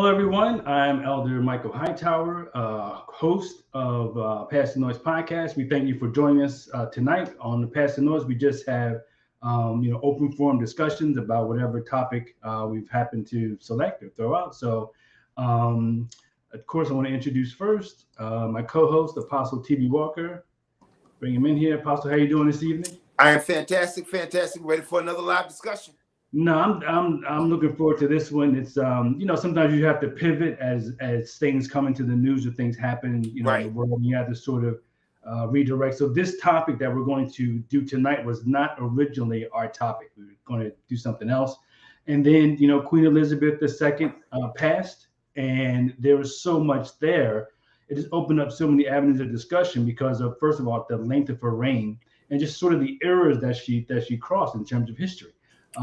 Hello, everyone. I'm Elder Michael Hightower, host of Pass the Noise podcast. We thank you for joining us tonight on the Pass the Noise. We just have, open forum discussions about whatever topic we've happened to select or throw out. So, of course, I want to introduce first my co-host, Apostle T.B. Walker. Bring him in here. Apostle, how you doing this evening? I am fantastic. Ready for another live discussion. No, I'm looking forward to this one. It's sometimes you have to pivot as things come into the news or things happen, Right. in the world, and you have to sort of redirect. So this topic that we're going to do tonight was not originally our topic. We were going to do something else, and then Queen Elizabeth II passed, and there was so much there. It just opened up so many avenues of discussion because of, first of all, the length of her reign and just sort of the eras that she crossed in terms of history.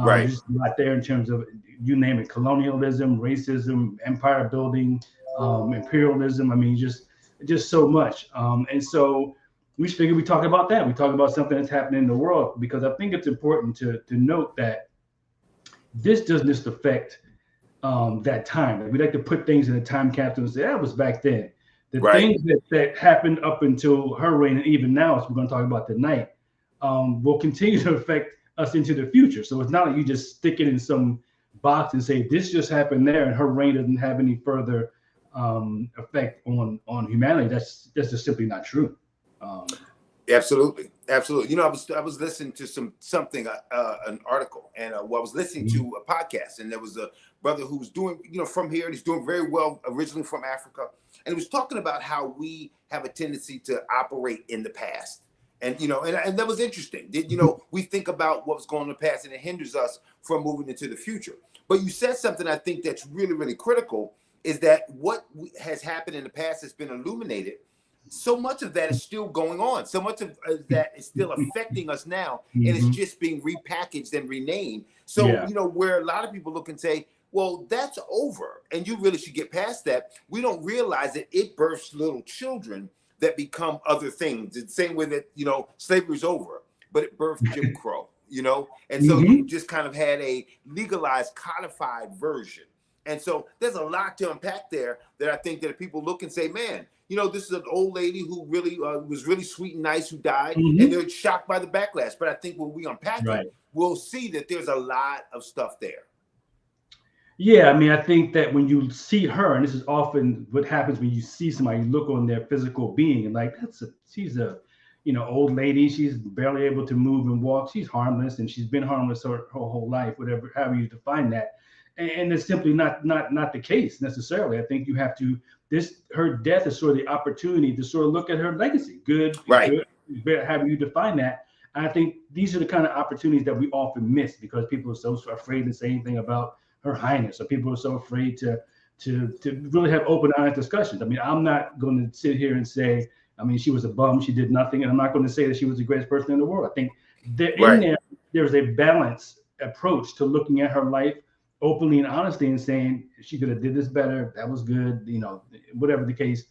Right. Just a lot there in terms of, you name it, colonialism, racism, empire building, imperialism. I mean, just so much. And so we figured we talk about that. We talk about something that's happening in the world, because I think it's important to note that this doesn't just affect that time. Like, we like to put things in a time capsule and say, that was back then. The Right. things that happened up until her reign, and even now, as we're going to talk about tonight, will continue to affect us into the future. So it's not like you just stick it in some box and say this just happened there, and her reign doesn't have any further effect on humanity. That's just simply not true. Absolutely. I was listening to something an article, and I was listening to a podcast, and there was a brother who was doing from here, and he's doing very well, originally from Africa, and he was talking about how we have a tendency to operate in the past. And and that was interesting. We think about what's going on in the past, and it hinders us from moving into the future. But you said something I think that's really, really critical, is that what has happened in the past has been illuminated. So much of that is still going on. So much of that is still affecting us now, and it's just being repackaged and renamed. So, where a lot of people look and say, well, that's over, and you really should get past that. We don't realize that it births little children that become other things. It's the same way that, slavery's over, but it birthed Jim Crow, and so you just kind of had a legalized, codified version. And so there's a lot to unpack there that I think that people look and say, man, this is an old lady who really was really sweet and nice, who died, and they're shocked by the backlash. But I think when we unpack it, we'll see that there's a lot of stuff there. Yeah, I mean, I think that when you see her, and this is often what happens when you see somebody, you look on their physical being, and like, she's a old lady. She's barely able to move and walk. She's harmless, and she's been harmless her whole life, however you define that. And it's simply not the case necessarily. I think you have to, her death is sort of the opportunity to sort of look at her legacy, good, however you define that. And I think these are the kind of opportunities that we often miss because people are so afraid to say anything about Her Highness, or people are so afraid to really have open, honest discussions. I mean, I'm not going to sit here and say, I mean, she was a bum, she did nothing, and I'm not going to say that she was the greatest person in the world. I think there's a balanced approach to looking at her life openly and honestly and saying she could have did this better, that was good, whatever the case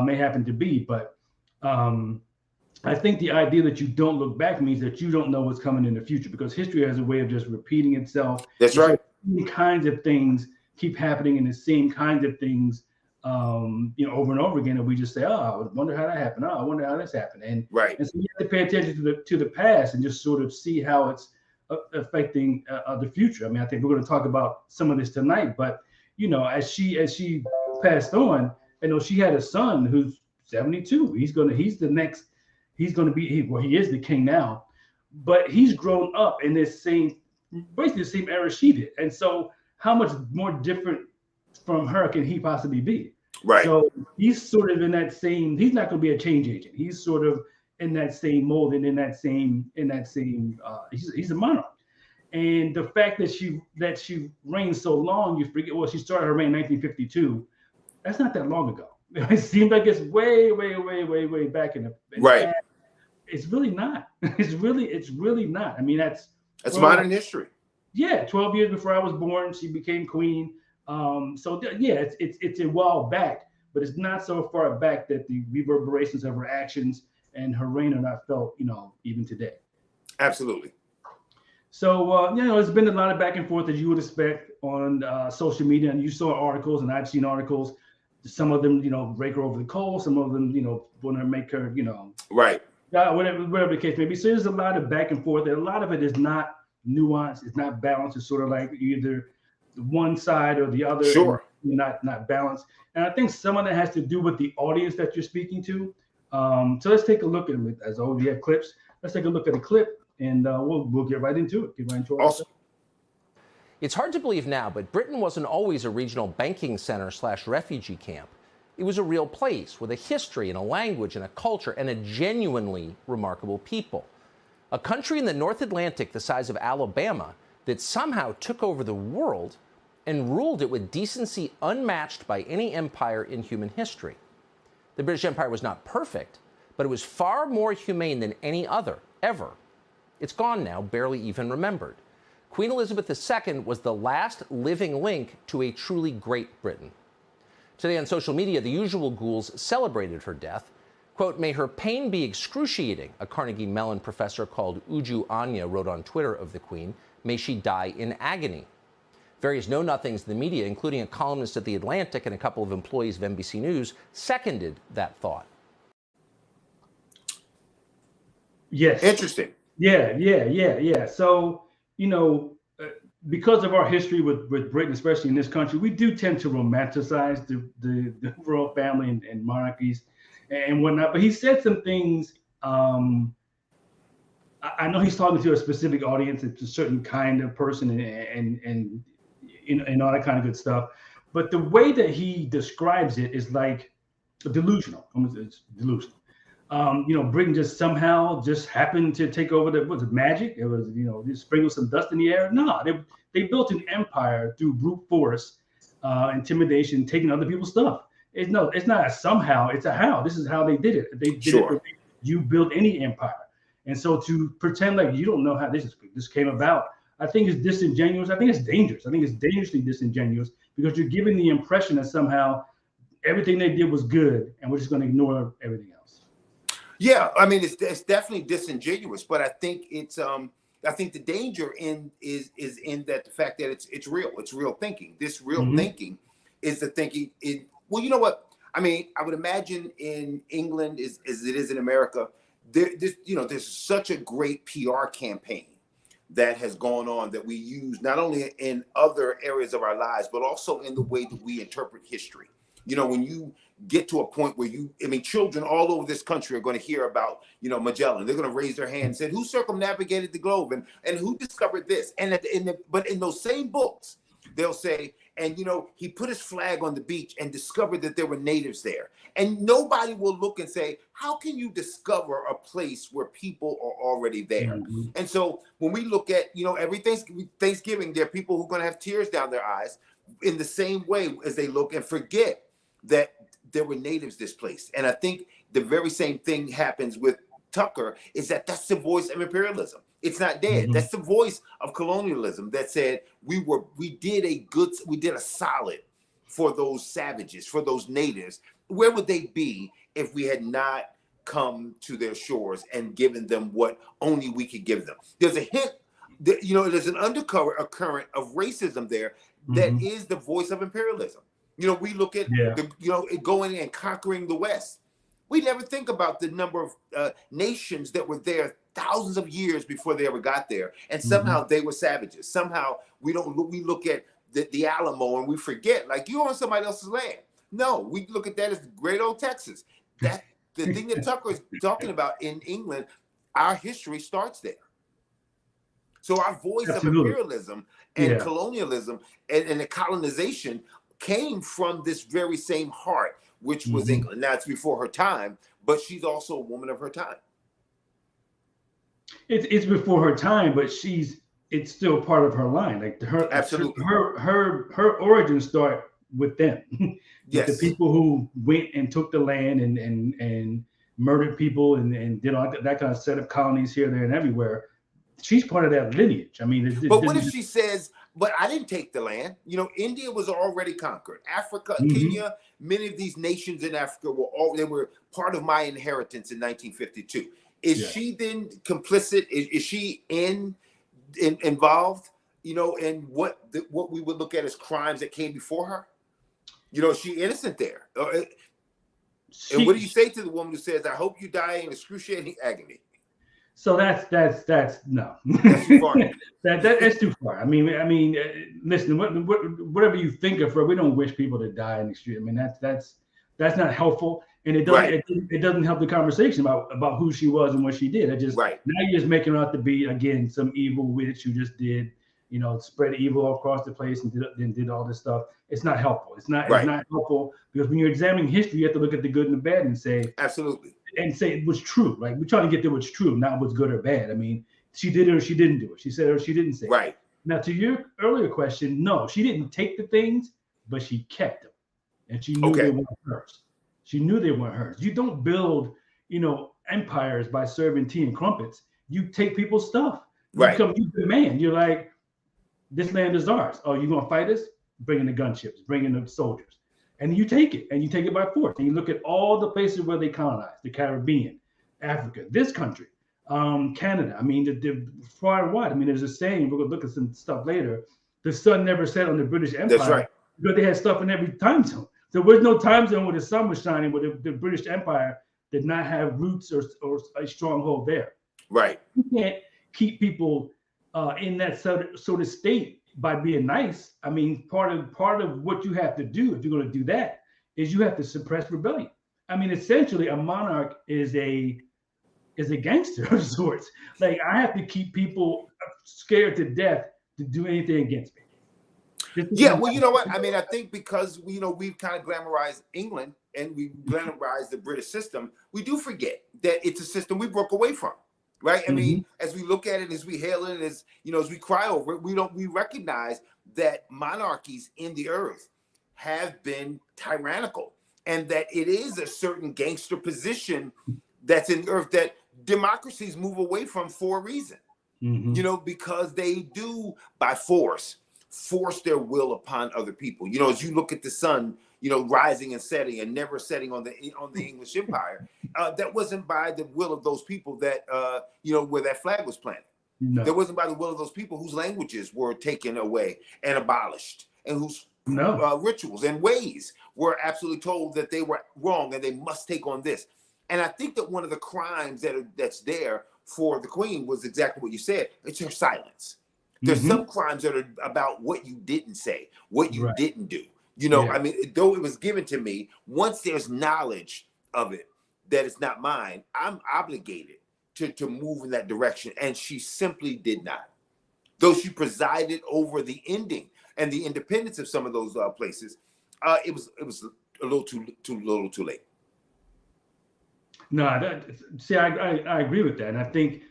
may happen to be. But I think the idea that you don't look back means that you don't know what's coming in the future, because history has a way of just repeating itself. That's right. Same kinds of things keep happening, and the same kinds of things, over and over again, and we just say, "Oh, I wonder how that happened. Oh, I wonder how this happened." And so you have to pay attention to the past and just sort of see how it's affecting the future. I mean, I think we're going to talk about some of this tonight, but as she passed on, she had a son who's 72. He is the king now, but he's grown up in basically the same era she did. And so how much more different from her can he possibly be? Right. So he's sort of in that same, he's not going to be a change agent. He's sort of in that same mold and in that same, he's a monarch. And the fact that she reigned so long, you forget, well, she started her reign in 1952. That's not that long ago. It seems like it's way, way, way, way, way back in the past. It's really not. It's really not. I mean, that's modern history. Yeah, 12 years before I was born, she became queen. It's a while back, but it's not so far back that the reverberations of her actions and her reign are not felt, even today. Absolutely. So it's been a lot of back and forth as you would expect on social media, and you saw articles, and I've seen articles. Some of them, rake her over the coals. Some of them, want to make her, Right. whatever the case may be. So there's a lot of back and forth, and a lot of it is not nuanced. It's not balanced. It's sort of like either one side or the other, and Sure. not balanced. And I think some of that has to do with the audience that you're speaking to. So let's take a look at them. As always, we have clips. Let's take a look at the clip, and we'll get right into it. Get right into our Also, It's hard to believe now, but Britain wasn't always a regional banking center / refugee camp. It was a real place with a history and a language and a culture and a genuinely remarkable people. A country in the North Atlantic the size of Alabama that somehow took over the world and ruled it with decency unmatched by any empire in human history. The British Empire was not perfect, but it was far more humane than any other, ever. It's gone now, barely even remembered. Queen Elizabeth II was the last living link to a truly great Britain. Today on social media, the usual ghouls celebrated her death. Quote, "May her pain be excruciating," a Carnegie Mellon professor called Uju Anya wrote on Twitter of the Queen. "May she die in agony." Various know-nothings in the media, including a columnist at The Atlantic and a couple of employees of NBC News, seconded that thought. Yes. interesting. Yeah. So, because of our history with Britain, especially in this country, we do tend to romanticize the royal family and monarchies and whatnot. But he said some things. I know he's talking to a specific audience, it's a certain kind of person, and all that kind of good stuff. But the way that he describes it is like delusional. It's delusional. Britain just somehow just happened to take over was it magic? It was, just sprinkle some dust in the air. No, they built an empire through brute force, intimidation, taking other people's stuff. It's not a somehow, it's a how. This is how they did it. They did Sure. it. You build any empire. And so to pretend like you don't know how this came about, I think is disingenuous. I think it's dangerous. I think it's dangerously disingenuous because you're giving the impression that somehow everything they did was good and we're just going to ignore everything else. Yeah, I mean it's definitely disingenuous, but I think I think the danger is in that the fact that it's real thinking. This real thinking is the thinking in, well, you know what? I mean, I would imagine in England as it is in America, there's such a great PR campaign that has gone on that we use not only in other areas of our lives, but also in the way that we interpret history. When you get to a point where children all over this country are going to hear about, Magellan. They're going to raise their hand and say, who circumnavigated the globe and who discovered this? And but in those same books, they'll say, and he put his flag on the beach and discovered that there were natives there. And nobody will look and say, how can you discover a place where people are already there? And so when we look at, every Thanksgiving, there are people who are going to have tears down their eyes in the same way as they look and forget that there were natives displaced. And I think the very same thing happens with Tucker, is that's the voice of imperialism. It's not dead. That's the voice of colonialism that said we did a solid for those savages, for those natives. Where would they be if we had not come to their shores and given them what only we could give them? There's a hint that, there's an current of racism there that is the voice of imperialism. We look at going and conquering the West. We never think about the number of nations that were there thousands of years before they ever got there, and somehow they were savages. Somehow we look at the Alamo and we forget, like, you're on somebody else's land. No, we look at that as great old Texas. That the thing that Tucker is talking about in England, our history starts there. So our voice of imperialism and colonialism and the colonization came from this very same heart, which was England. Now, it's before her time, but she's also a woman of her time. It's before her time, but it's still part of her line. Like Absolutely. her origins start with them. Yes. The people who went and took the land and murdered people and did all that kind of set of colonies here, there, and everywhere. She's part of that lineage. I mean, but what if she says, but I didn't take the land? India was already conquered. Africa, Kenya, many of these nations in Africa they were part of my inheritance in 1952. Is she then complicit? Is she in involved, in what we would look at as crimes that came before her? Is she innocent there? And what do you say to the woman who says, "I hope you die in excruciating agony"? So that's no. That's too far. That's too far. Listen, whatever you think of her, we don't wish people to die in the street. I mean, that's not helpful, and it doesn't Right. it doesn't help the conversation about who she was and what she did. It just Right. Now you're just making her out to be, again, some evil witch who just did, spread evil across the place and did all this stuff. It's not helpful. It's not helpful, because when you're examining history, you have to look at the good and the bad and say Absolutely. it was true. Right? We're trying to get to what's true, not what's good or bad. I mean, she did it or she didn't do it. She said it or she didn't say it. Right. Now, to your earlier question, no, she didn't take the things, but she kept them, and she knew they weren't hers. She knew they weren't hers. You don't build, empires by serving tea and crumpets. You take people's stuff. You demand. You're like, this land is ours. Oh, you're gonna fight us? Bring in the gunships, bring in the soldiers, and you take it, and you take it by force. And you look at all the places where they colonized: the Caribbean, Africa, this country, Canada. I mean, the far and wide. I mean, there's a saying. We're gonna look at some stuff later. The sun never set on the British Empire. That's right. Because they had stuff in every time zone. There was no time zone where the sun was shining, where the British Empire did not have roots or a stronghold there. Right. You can't keep people in that sort of state by being nice. I mean, part of what you have to do, if you're going to do that, is you have to suppress rebellion. I mean, essentially, a monarch is a gangster of sorts. Like, I have to keep people scared to death to do anything against me. Yeah, well, you know what? I mean, I think because we've kind of glamorized England and we glamorized the British system, we do forget that it's a system we broke away from, right? I mean, as we look at it, as we hail it, as we cry over it, we recognize that monarchies in the earth have been tyrannical, and that it is a certain gangster position that's in the earth that democracies move away from for a reason, because they do by force their will upon other people. As you look at the sun, rising and setting and never setting on the English Empire, that wasn't by the will of those people that where that flag was planted. No. That wasn't by the will of those people whose languages were taken away and abolished, and whose rituals and ways were absolutely told that they were wrong and they must take on this. And I think that one of the crimes that's there for the Queen was exactly what you said. It's her silence. There's some crimes that are about what you didn't say, what you didn't do. I mean, though it was given to me, once there's knowledge of it that it's not mine, I'm obligated to move in that direction. And she simply did not. Though she presided over the ending and the independence of some of those places, it was a little too late. No, I agree with that, and I think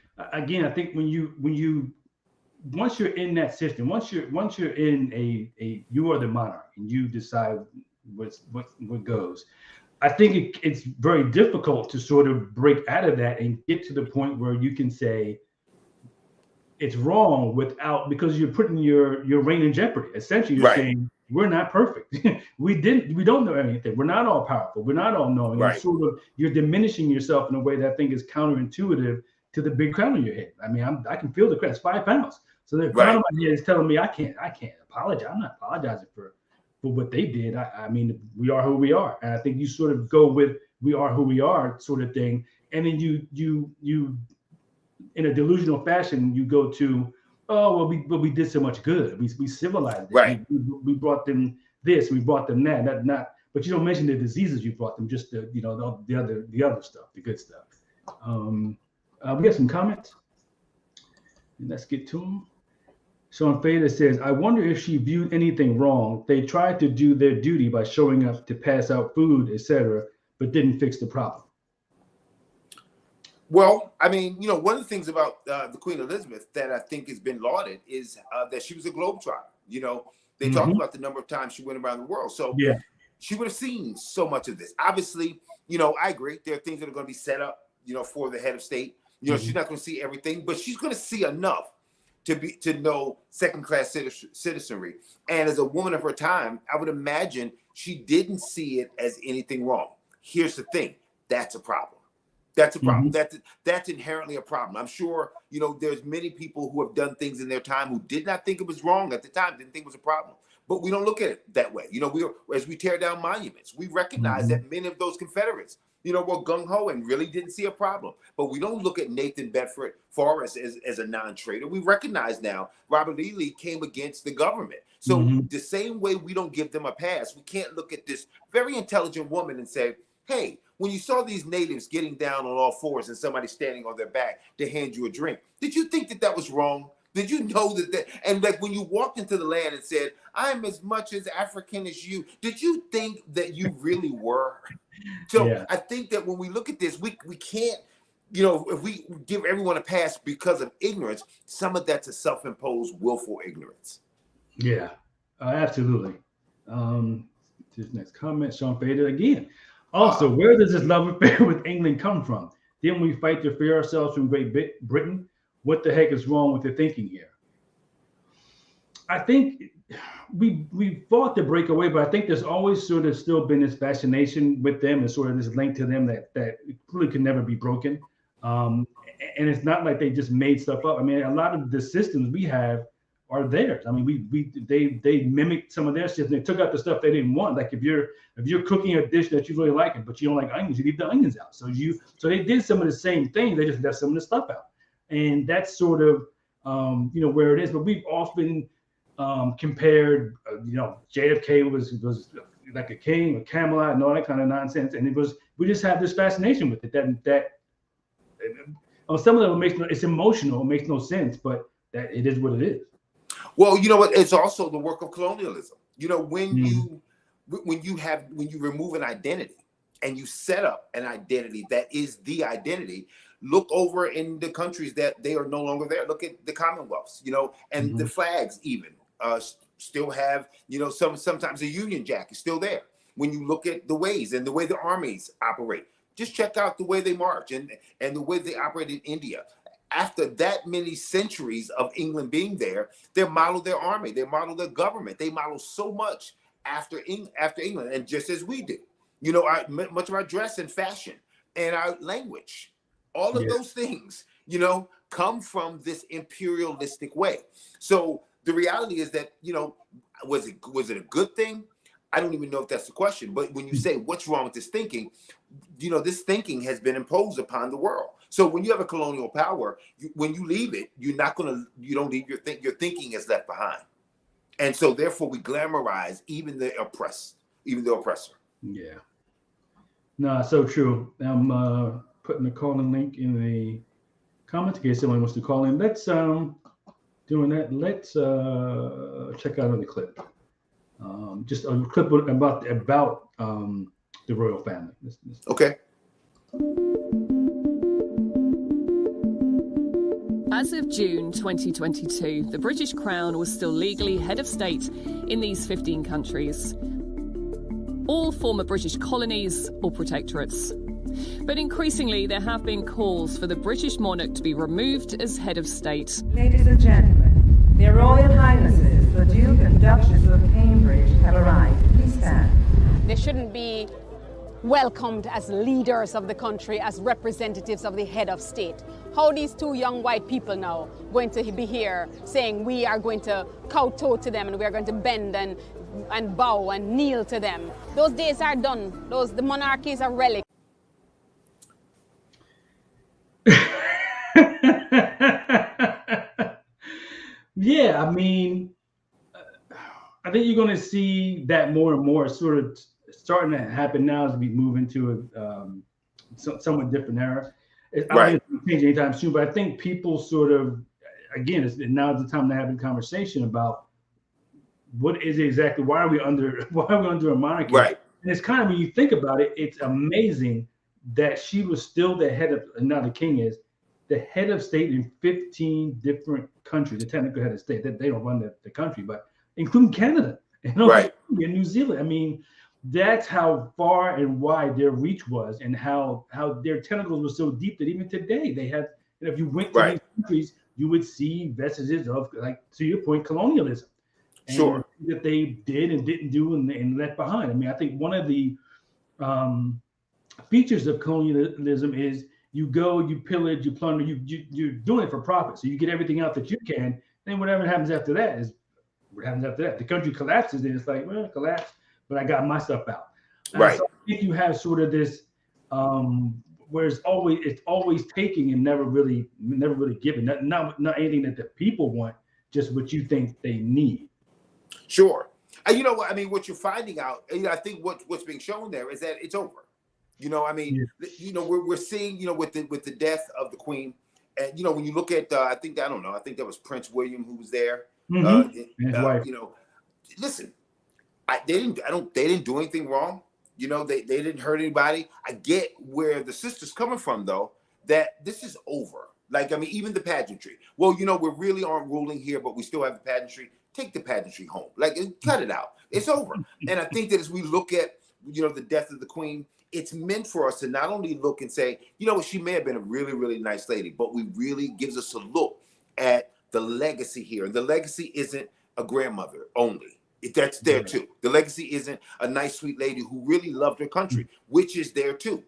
when you once you're in that system, once you're in a you are the monarch and you decide what goes. I think it's very difficult to sort of break out of that and get to the point where you can say it's wrong because you're putting your reign in jeopardy. Essentially, you're saying we're not perfect. we don't know anything. We're not all powerful. We're not all knowing. Right. You're diminishing yourself in a way that I think is counterintuitive to the big crown on your head. I mean, I can feel the crown. It's 5 pounds. So the crown on my head is telling me I can't apologize. I'm not apologizing for what they did. I mean, we are who we are. And I think you sort of go with we are who we are sort of thing. And then you in a delusional fashion, you go to, oh, well, we did so much good. We civilized it. Right. We brought them this, we brought them that. But you don't mention the diseases you brought them, just the other stuff, the good stuff. We got some comments. Let's get to them. Sean Fader says, I wonder if she viewed anything wrong. They tried to do their duty by showing up to pass out food, etc., but didn't fix the problem. Well, I mean, one of the things about the Queen Elizabeth that I think has been lauded is that she was a globetrotter. They talked about the number of times she went around the world. So she would have seen so much of this. Obviously, I agree. There are things that are going to be set up, for the head of state. She's not going to see everything, but she's going to see enough to know second-class citizenry. And as a woman of her time, I would imagine she didn't see it as anything wrong. Here's the thing. That's a problem. That's a problem. Mm-hmm. That's inherently a problem. I'm sure, there's many people who have done things in their time who did not think it was wrong at the time, didn't think it was a problem. But we don't look at it that way. As we tear down monuments, we recognize Mm-hmm. that many of those Confederates, were gung-ho and really didn't see a problem. But we don't look at Nathan Bedford Forrest as a non-traitor. We recognize now Robert E. Lee came against the government. So Mm-hmm. the same way we don't give them a pass, we can't look at this very intelligent woman and say, hey, when you saw these natives getting down on all fours and somebody standing on their back to hand you a drink, did you think that was wrong? Did you know that? And like when you walked into the land and said, I'm as much as African as you, did you think that you really were? So Yeah. I think that when we look at this, we can't, if we give everyone a pass because of ignorance, some of that's a self-imposed willful ignorance. Yeah, absolutely. This next comment, Sean Fader again. Also, where does this love affair with England come from? Didn't we fight to free ourselves from Great Britain? What the heck is wrong with the thinking here? I think we fought to break away, but I think there's always sort of still been this fascination with them and sort of this link to them that really can never be broken. And it's not like they just made stuff up. I mean, a lot of the systems we have are theirs. I mean, they mimicked some of their systems. They took out the stuff they didn't want. Like if you're cooking a dish that you really like, but you don't like onions, you leave the onions out. So they did some of the same things. They just left some of the stuff out, and that's sort of where it is. But we've often compared. JFK was like a king, a Camelot, and all that kind of nonsense. And we just have this fascination with it. That on some level it's emotional. It makes no sense, but that it is what it is. Well, you know what? It's also the work of colonialism. When you remove an identity and you set up an identity that is the identity, look over in the countries that they are no longer there. Look at the Commonwealths, and the flags even still have, sometimes the Union Jack is still there. When you look at the ways and the way the armies operate, just check out the way they march and the way they operate in India. After that many centuries of England being there, they model their army, they model their government, they model so much after England, and just as we do, much of our dress and fashion and our language, all of those things, come from this imperialistic way. So the reality is that, was it a good thing? I don't even know if that's the question. But when you say what's wrong with this thinking, this thinking has been imposed upon the world. So when you have a colonial power, when you leave it, you don't leave your thinking is left behind. And so therefore we glamorize even the oppressor. Yeah. No, so true. I'm putting the calling link in the comments in case someone wants to call in. Let's doing that. Let's check out another clip. Just a clip about the royal family. Okay. As of June 2022, the British Crown was still legally head of state in these 15 countries, all former British colonies or protectorates. But increasingly, there have been calls for the British monarch to be removed as head of state. Ladies and gentlemen, their Royal Highnesses, the Duke and Duchess of Cambridge, have arrived. Please stand. They shouldn't be welcomed as leaders of the country, as representatives of the head of state. How these two young white people now going to be here saying we are going to kowtow to them and we are going to bend and bow and kneel to them. Those days are done. The monarchy is a relic. Yeah, I mean, I think you're going to see that more and more sort of starting to happen now as we move into a somewhat different era. I don't think it's going to change anytime soon, but I think people sort of, again, now's the time to have a conversation about what is exactly, why are we under a monarchy? Right. And it's kind of, when you think about it, it's amazing that she was still the head of, now the king is, the head of state in 15 different countries, the technical head of state. That they don't run the country, but including Canada and New Zealand. I mean, that's how far and wide their reach was, and how their tentacles were so deep that even today they have. And if you went to these countries, you would see vestiges of, like, to your point, colonialism. And that they did and didn't do and left behind. I mean, I think one of the features of colonialism is you go, you pillage, you plunder, you're doing it for profit. So you get everything out that you can. Then whatever happens after that is what happens after that. The country collapses, then it's like, well, collapse, but I got my stuff out. Right. So I think you have sort of this where it's always taking and never really giving. Not anything that the people want, just what you think they need. Sure. You know what I mean? What you're finding out, I think what's being shown there is that it's over. You know, I mean, we're seeing, with the death of the Queen, and when you look at, I think that was Prince William who was there. His wife. Listen, they didn't do anything wrong. They didn't hurt anybody. I get where the sister's coming from, though, that this is over. Like, I mean, even the pageantry. Well, we really aren't ruling here, but we still have the pageantry. Take the pageantry home. Like, cut it out. It's over. And I think that as we look at, the death of the Queen, it's meant for us to not only look and say, she may have been a really, really nice lady, but we really gives us a look at the legacy here. And the legacy isn't a grandmother only. That's there too. The legacy isn't a nice, sweet lady who really loved her country, which is there too.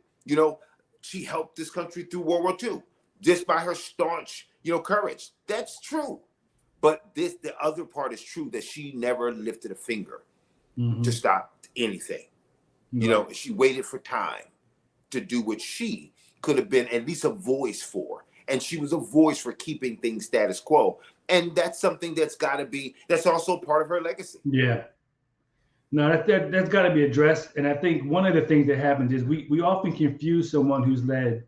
She helped this country through World War II just by her staunch, courage. That's true. But the other part is true, that she never lifted a finger to stop anything. She waited for time to do what she could have been at least a voice for. And she was a voice for keeping things status quo. And that's something that's also part of her legacy. Yeah. No, that's got to be addressed. And I think one of the things that happens is we often confuse someone who's led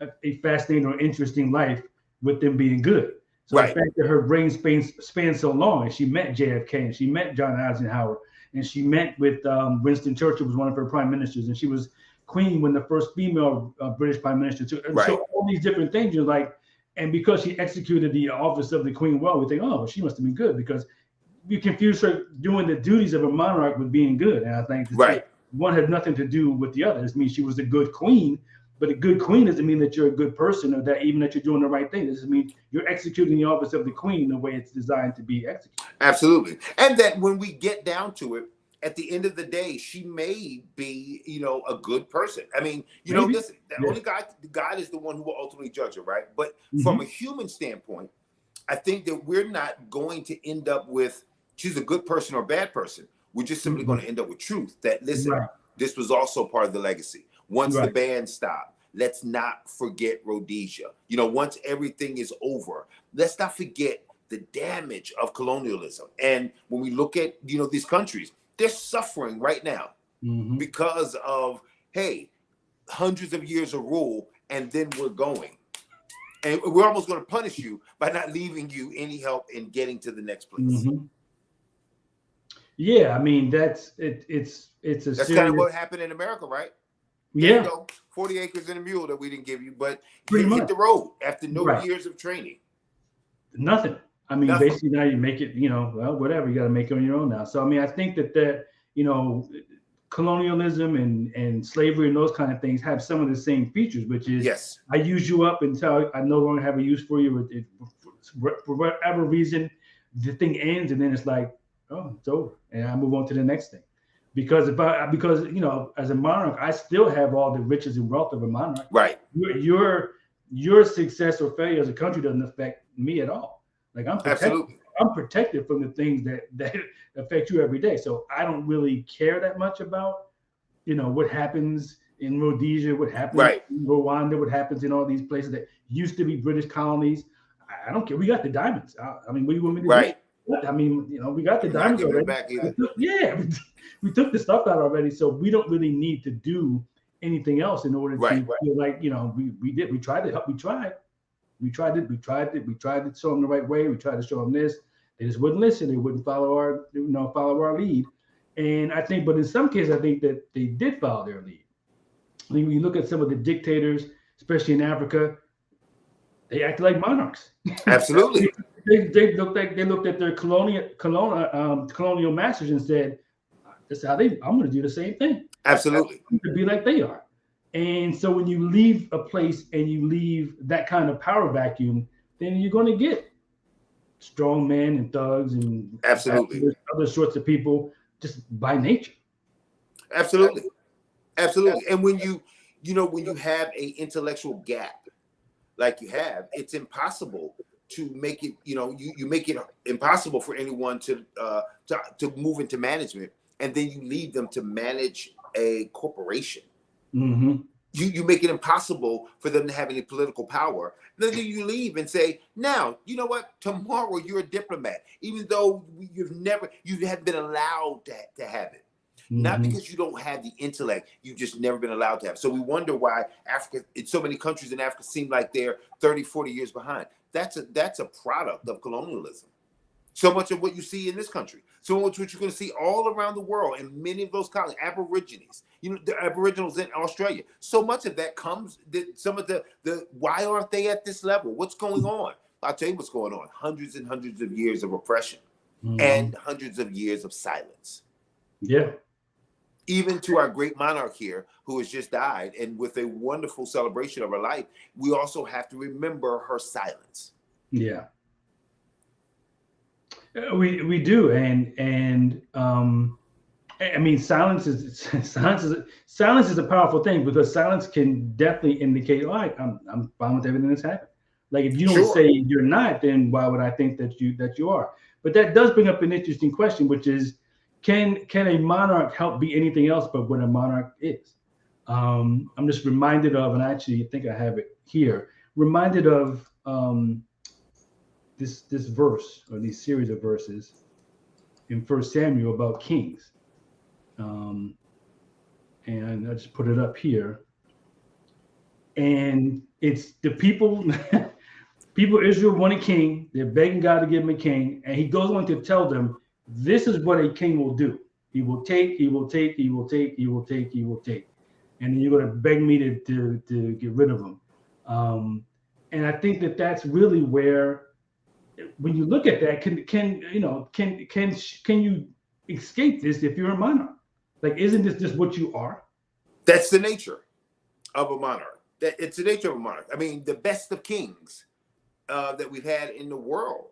a fascinating or interesting life with them being good. So the fact that her brain spans so long, and she met JFK, and she met John Eisenhower, and she met with Winston Churchill, was one of her prime ministers, and she was queen when the first female British prime minister took. And so all these different things, you're like, and because she executed the office of the queen well, we think, oh, she must have been good, because you confuse her doing the duties of a monarch with being good. And I think one had nothing to do with the other. It means she was a good queen, but a good queen doesn't mean that you're a good person, or that even that you're doing the right thing. It doesn't mean you're executing the office of the queen the way it's designed to be executed. Absolutely. And that when we get down to it, at the end of the day, she may be, a good person. I mean, listen, only God is the one who will ultimately judge her, right? But from a human standpoint, I think that we're not going to end up with she's a good person or a bad person. We're just simply going to end up with truth that, listen, this was also part of the legacy. Once the band stopped, let's not forget Rhodesia. Once everything is over, let's not forget the damage of colonialism. And when we look at, these countries, they're suffering right now because of, hundreds of years of rule, and then we're going. And we're almost going to punish you by not leaving you any help in getting to the next place. Yeah, I mean, that's it. That's kind of what happened in America, right? There you go. 40 acres and a mule that we didn't give you, but you hit the road after no years of training. Nothing. I mean, basically now you make it, well, whatever, you got to make it on your own now. So, I mean, I think that colonialism and slavery and those kind of things have some of the same features, which is I use you up until I no longer have a use for you. For whatever reason, the thing ends, and then it's like, oh, it's over, and I move on to the next thing. Because as a monarch, I still have all the riches and wealth of a monarch. Right. Your success or failure as a country doesn't affect me at all. Like I'm protected from the things that affect you every day. So I don't really care that much about, what happens in Rhodesia, what happens in Rwanda, what happens in all these places that used to be British colonies. I don't care. We got the diamonds. I mean, what do you want me to do? I mean, we got the diamonds already. We took the stuff out already. So we don't really need to do anything else in order to feel like, we tried to help. We tried to show them the right way. We tried to show them this. They just wouldn't listen. They wouldn't follow our lead. And I think, but in some cases, I think that they did follow their lead. I mean, when you look at some of the dictators, especially in Africa, they acted like monarchs. Absolutely. they looked at their colonial masters and said, "This is how I'm going to do the same thing. Absolutely, to be like they are." And so when you leave a place and you leave that kind of power vacuum, then you're going to get strong men and thugs and other sorts of people just by nature. Absolutely. And when you have a intellectual gap like you have, it's impossible to make it, you make it impossible for anyone to move into management, and then you leave them to manage a corporation. Mm-hmm. You make it impossible for them to have any political power. Then you leave and say, now, you know what? Tomorrow you're a diplomat, even though you haven't been allowed to have it. Mm-hmm. Not because you don't have the intellect, you've just never been allowed to have. So we wonder why Africa, in so many countries in Africa, seem like they're 30, 40 years behind. That's a product of colonialism. So much of what you see in this country, so much what you're going to see all around the world, and many of those colonies, Aborigines, the Aboriginals in Australia. So much of that comes, some of the why aren't they at this level? What's going on? I'll tell you what's going on. Hundreds and hundreds of years of oppression, and hundreds of years of silence. Yeah. Even to our great monarch here, who has just died, and with a wonderful celebration of her life, we also have to remember her silence. Yeah. We do, and I mean, silence is a powerful thing, because silence can definitely indicate, all right, I'm fine with everything that's happened. Like, if you don't say you're not, then why would I think that you are? But that does bring up an interesting question, which is, can a monarch help be anything else but what a monarch is? I'm just reminded of, and I actually think I have it here, reminded of this verse, or these series of verses in 1 Samuel about kings. And I just put it up here. And it's the people of Israel want a king. They're begging God to give them a king. And he goes on to tell them, this is what a king will do. He will take, he will take, he will take, he will take, he will take. And then you're going to beg me to get rid of him. And I think that that's really where, when you look at that, can you escape this if you're a monarch? Like, isn't this just what you are? That's the nature of a monarch. It's the nature of a monarch. I mean, the best of kings that we've had in the world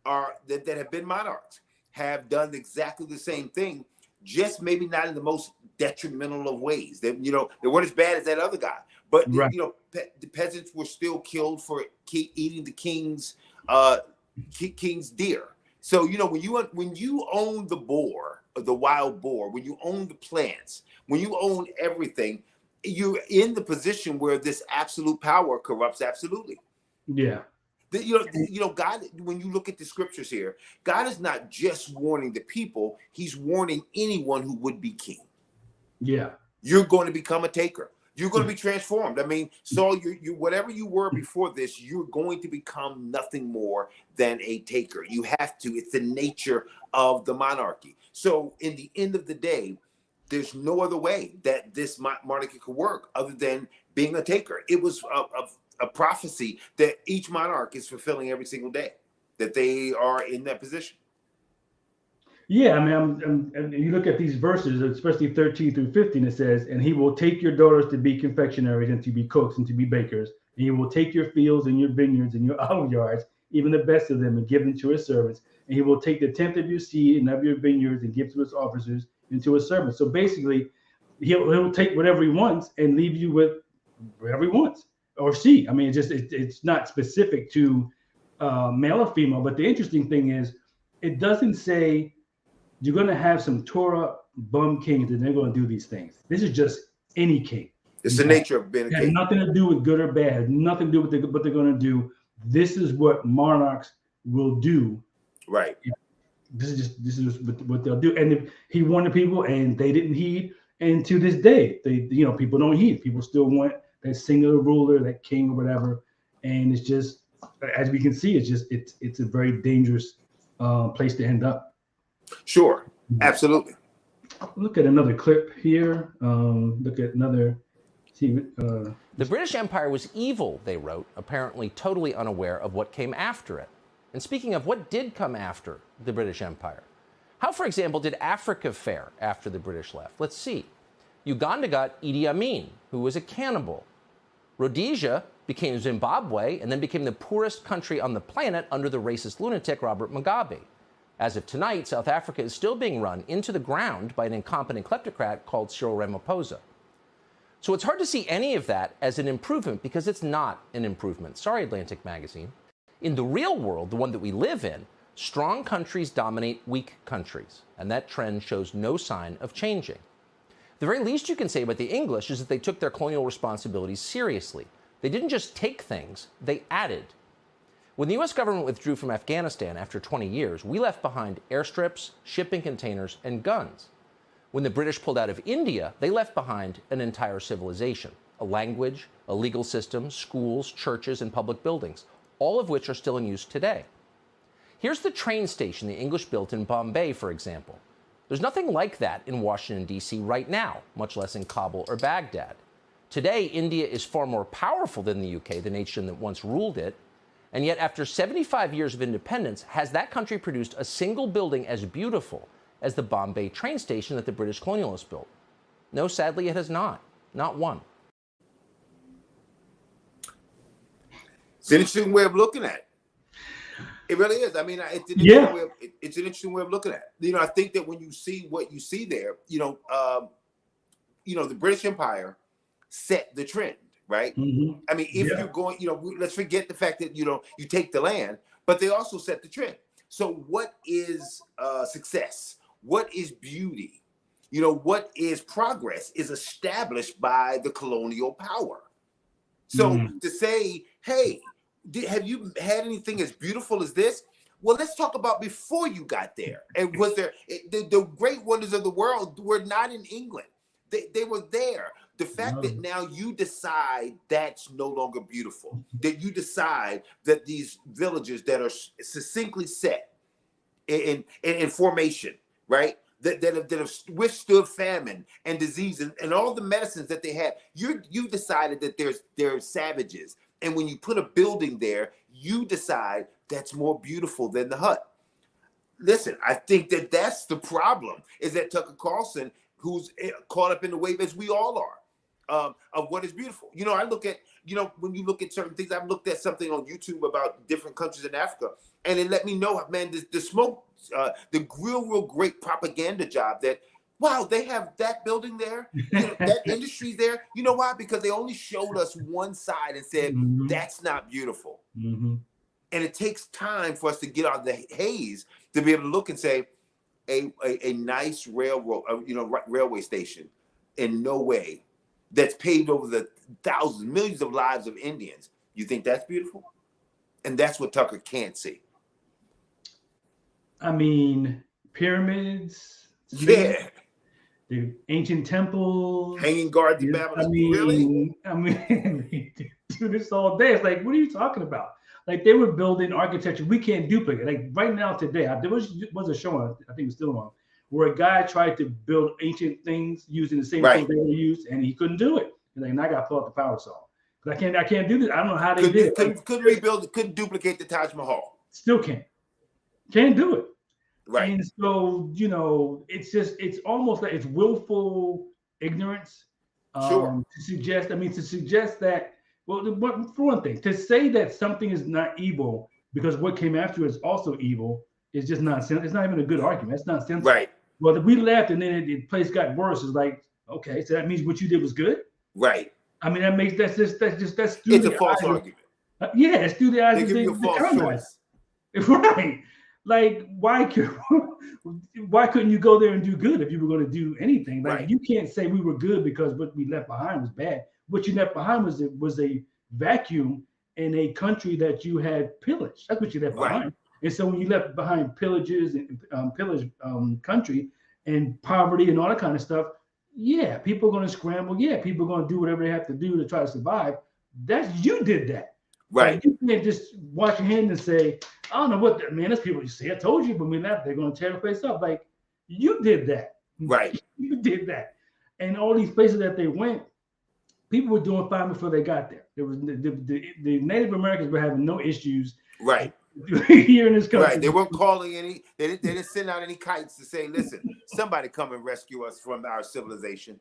that have been monarchs have done exactly the same thing, just maybe not in the most detrimental of ways. They weren't as bad as that other guy, but right. The peasants were still killed for eating the king's deer. So when you own the boar, the wild boar, when you own the plants, when you own everything, you're in the position where this absolute power corrupts absolutely. Yeah. God, when you look at the scriptures here, God is not just warning the people, he's warning anyone who would be king. Yeah. You're going to become a taker. You're going to be transformed. I mean, Saul, you whatever you were before this, you're going to become nothing more than a taker. You have to. It's the nature of the monarchy. So in the end of the day, there's no other way that this monarchy could work other than being a taker. It was a prophecy that each monarch is fulfilling every single day, that they are in that position. Yeah, I mean, and you look at these verses, especially 13 through 15, it says, and he will take your daughters to be confectionaries and to be cooks and to be bakers. And he will take your fields and your vineyards and your olive yards, even the best of them, and give them to his servants. And he will take the tenth of your seed and of your vineyards and give to his officers and to his servants. So basically, he'll take whatever he wants and leave you with whatever he wants, or she. I mean, it's not specific to male or female. But the interesting thing is, it doesn't say you're going to have some Torah bum kings and they're going to do these things. This is just any king. It's the nature of being a king. It has nothing to do with good or bad. It has nothing to do with what they're going to do. This is what monarchs will do. Right. This is what they'll do. And if he warned the people and they didn't heed, and to this day, people don't heed. People still want that singular ruler, that king or whatever. And it's just, as we can see, it's a very dangerous place to end up. Sure, absolutely. Look at another clip here. Look at another. The British Empire was evil, they wrote, apparently totally unaware of what came after it. And speaking of what did come after the British Empire, how, for example, did Africa fare after the British left? Let's see. Uganda got Idi Amin, who was a cannibal. Rhodesia became Zimbabwe and then became the poorest country on the planet under the racist lunatic Robert Mugabe. As of tonight, South Africa is still being run into the ground by an incompetent kleptocrat called Cyril Ramaphosa. So it's hard to see any of that as an improvement because it's not an improvement. Sorry, Atlantic Magazine. In the real world, the one that we live in, strong countries dominate weak countries, and that trend shows no sign of changing. The very least you can say about the English is that they took their colonial responsibilities seriously. They didn't just take things, they added. When the US government withdrew from Afghanistan after 20 years, we left behind airstrips, shipping containers, and guns. When the British pulled out of India, they left behind an entire civilization, a language, a legal system, schools, churches, and public buildings, all of which are still in use today. Here's the train station the English built in Bombay, for example. There's nothing like that in Washington, D.C. right now, much less in Kabul or Baghdad. Today, India is far more powerful than the UK, the nation that once ruled it. And yet, after 75 years of independence, has that country produced a single building as beautiful as the Bombay train station that the British colonialists built? No, sadly, it has not. Not one. It's an interesting way of looking at it. It really is. I mean, it's an interesting way of looking at it. You know, I think that when you see what you see there, the British Empire set the trend, right? Mm-hmm. I mean, if you're going, let's forget the fact that, you take the land, but they also set the trend. So what is success? What is beauty? What is progress is established by the colonial power. So to say, hey, have you had anything as beautiful as this? Well, let's talk about before you got there. And was there the great wonders of the world were not in England. They were there. The fact that now you decide that's no longer beautiful, that you decide that these villages that are succinctly set in formation, right? That have withstood famine and disease and all the medicines that they had, you decided that they're savages. And when you put a building there, you decide that's more beautiful than the hut. Listen, I think that's the problem, is that Tucker Carlson, who's caught up in the wave, as we all are, of what is beautiful. I look at, when you look at certain things, I've looked at something on YouTube about different countries in Africa, and it let me know, man, the smoke, the real great propaganda job that, wow, they have that building there, that industry there. You know why? Because they only showed us one side and said, that's not beautiful. Mm-hmm. And it takes time for us to get out of the haze to be able to look and say, a nice railroad, railway station, in no way, that's paved over the thousands, millions of lives of Indians. You think that's beautiful? And that's what Tucker can't see. I mean, pyramids. Yeah. The ancient temples. Hanging guard to Babylon. Really? I mean, they do this all day. It's like, what are you talking about? Like, they were building architecture we can't duplicate. Like, right now, today, there was a show on, I think it's still on, where a guy tried to build ancient things using the same things they were used, and he couldn't do it. He's like, and I got to pull out the power saw. Because I can't do this. I don't know how they did it. Couldn't rebuild it, couldn't duplicate the Taj Mahal. Still can't do it. Right. And so, it's almost like it's willful ignorance. To suggest that, well, for one thing, to say that something is not evil because what came after is also evil is just nonsense. It's not even a good argument. It's nonsense. Right. Well, we left and then the place got worse. It's like, okay, so that means what you did was good. Right. I mean, that's through it's a false argument. It's through the eyes they of give you a false choice. Right. Like, why couldn't you go there and do good if you were going to do anything? Like, you can't say we were good because what we left behind was bad. What you left behind was a vacuum in a country that you had pillaged. That's what you left behind. And so when you left behind pillages and pillaged country and poverty and all that kind of stuff, people are going to scramble. People are going to do whatever they have to do to try to survive. You did that. Right. Like, you can't just wash your hands and say, I don't know what that, man, that's people you say, I told you when we left, they're going to tear the place up. Like, you did that. Right. You did that. And all these places that they went, people were doing fine before they got there. There was the Native Americans were having no issues. Right. Here in this country. Right. They weren't calling they didn't send out any kites to say, listen, somebody come and rescue us from our civilization.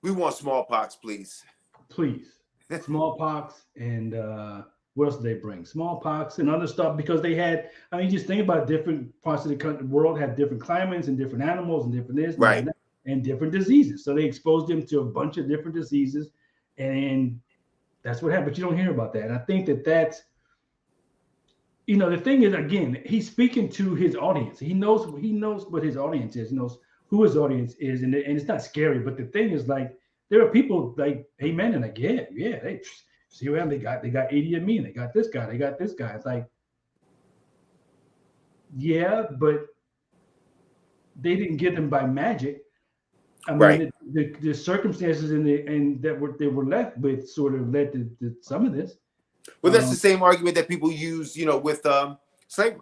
We want smallpox, please. Please. Smallpox and what else did they bring? Smallpox and other stuff, because they had, just think about different parts of the world have different climates and different animals and different this. Right. and different diseases. So they exposed them to a bunch of different diseases, and that's what happened. But you don't hear about that. And I think that that's, the thing is, again, he's speaking to his audience. He knows what his audience is. He knows who his audience is, and it's not scary. But the thing is, like, there are people like, amen, and like, yeah, they see what they got 80 of me, and they got this guy, It's like, yeah, but they didn't get them by magic. I mean, Right. the circumstances and they were left with sort of led to some of this. Well, that's the same argument that people use, with slavery.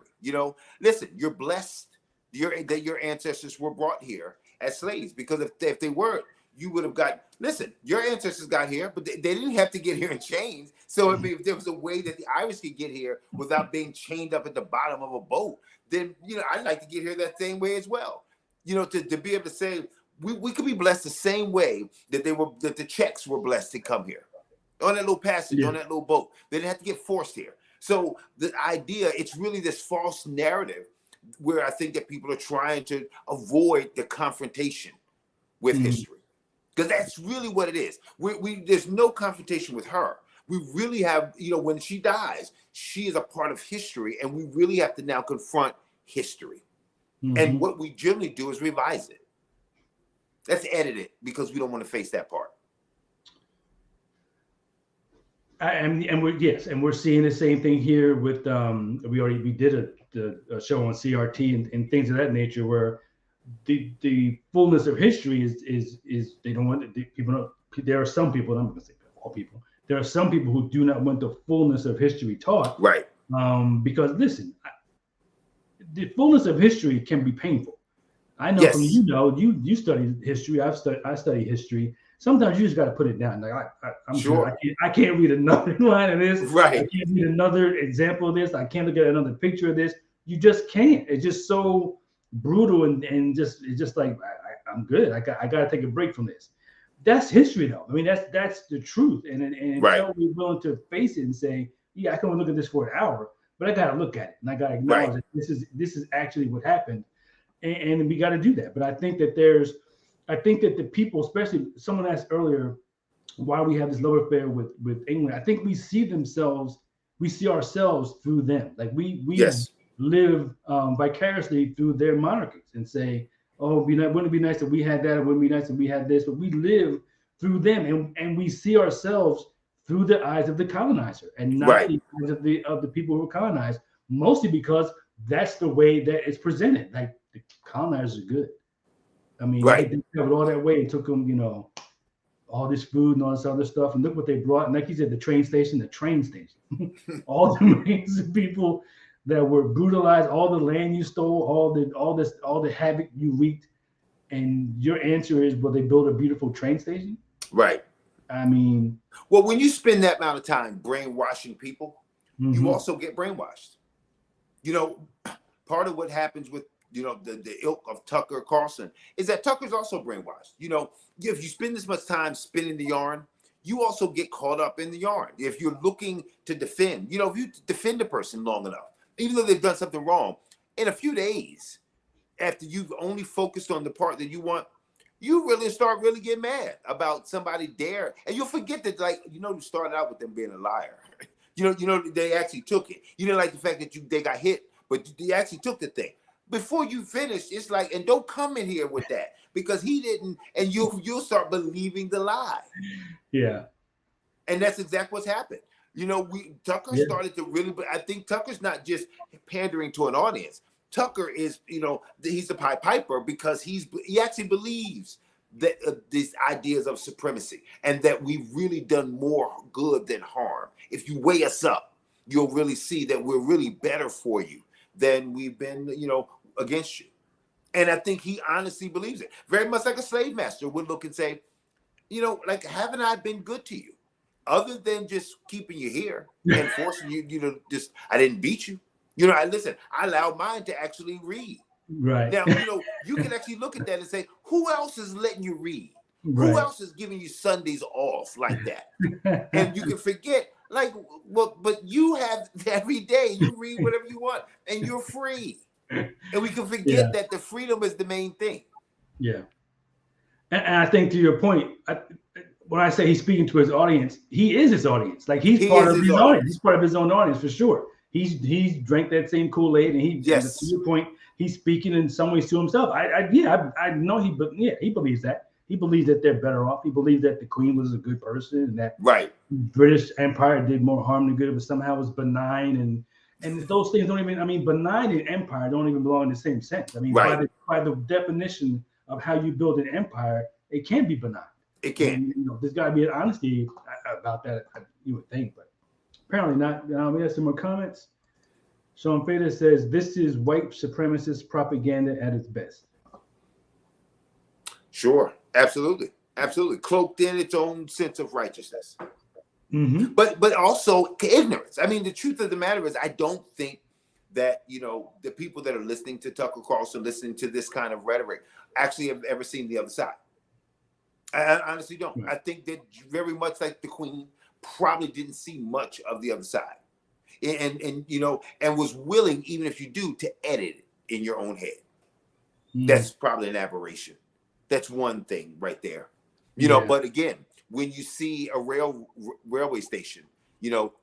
Listen, you're blessed that your ancestors were brought here as slaves, because if they weren't, you would have got. Listen, your ancestors got here, but they didn't have to get here in chains. So I mean, if there was a way that the Irish could get here without being chained up at the bottom of a boat, then I'd like to get here that same way as well. To be able to say we could be blessed the same way that the Czechs were blessed to come here on that little passage, on that little boat. They didn't have to get forced here. So the idea, it's really this false narrative where I think that people are trying to avoid the confrontation with history. Because that's really what it is. There's no confrontation with her. We really have, when she dies, she is a part of history, and we really have to now confront history. And what we generally do is revise it. Let's edit it, because we don't want to face that part. And we're seeing the same thing here with we did a show on CRT and things of that nature, where the fullness of history is they don't want people. There are some people, I'm not going to say all people. There are some people who do not want the fullness of history taught, right? Because listen, the fullness of history can be painful. I know from you study history. I study history. Sometimes you just got to put it down. Like I'm sure I can't read another line of this. Right. I can't read another example of this. I can't look at another picture of this. You just can't. It's just so brutal and it's just like I'm good. I got to take a break from this. That's history, though. I mean, that's the truth. And until we're willing to face it and say, yeah, I can only look at this for an hour, but I got to look at it and I got to acknowledge that this is actually what happened, and we got to do that. But I think that the people, especially someone asked earlier, why we have this love affair with England. I think we see ourselves through them. Like we live vicariously through their monarchies and say, oh, wouldn't it be nice if we had that? It wouldn't be nice if we had this. But we live through them, and we see ourselves through the eyes of the colonizer and not the eyes of the people who colonized. Mostly because that's the way that it's presented. Like the colonizers are good. I mean, they traveled all that way and took them, all this food and all this other stuff. And look what they brought. And like you said, the train station, all the millions of people that were brutalized, all the land you stole, all the havoc you wreaked. And your answer is, will they build a beautiful train station? Right. I mean, well, when you spend that amount of time brainwashing people, you also get brainwashed. Part of what happens with the ilk of Tucker Carlson is that Tucker's also brainwashed. If you spend this much time spinning the yarn, you also get caught up in the yarn. If you're looking to defend, if you defend a person long enough, even though they've done something wrong, in a few days, after you've only focused on the part that you want, you really start getting mad about somebody there, and you'll forget that, you started out with them being a liar. They actually took it. You didn't like the fact that they got hit, but they actually took the thing. Before you finish, it's like, and don't come in here with that because he didn't, and you'll start believing the lie. Yeah, and that's exactly what's happened. Tucker started to really, but I think Tucker's not just pandering to an audience. Tucker is, he's the Pied Piper because he actually believes that these ideas of supremacy and that we've really done more good than harm. If you weigh us up, you'll really see that we're really better for you than we've been, against you. And I think he honestly believes it. Very much like a slave master would look and say, haven't I been good to you? Other than just keeping you here and forcing you, I didn't beat you. I allowed mine to actually read. Right. Now, you can actually look at that and say, who else is letting you read? Right. Who else is giving you Sundays off like that? And you can forget, but you have every day, you read whatever you want and you're free. And we can forget that the freedom is the main thing. Yeah. And I think to your point, when I say he's speaking to his audience, he is his audience. Like he's He part is of his his audience. He's audience. part of his own audience for sure. He's drank that same Kool-Aid, and to Yes. your point, he's speaking in some ways to himself. I know he believes that. He believes that they're better off. He believes that the Queen was a good person, and that Right. British Empire did more harm than good, but somehow was benign, and those things don't even. I mean, benign and empire don't even belong in the same sense. I mean, Right. by the definition of how you build an empire, it can be benign. It can. And, there's got to be an honesty about that. You would think, but apparently not. We have some more comments. Sean Fader says this is white supremacist propaganda at its best. Sure. Absolutely. Absolutely. Cloaked in its own sense of righteousness. Mm-hmm. But also ignorance. I mean, the truth of the matter is, I don't think that, the people that are listening to Tucker Carlson, listening to this kind of rhetoric, actually have ever seen the other side. I honestly don't. Right. I think that very much like the Queen probably didn't see much of the other side, and was willing, even if you do, to edit it in your own head. Mm-hmm. That's probably an aberration. That's one thing right there. But again, when you see a railway station,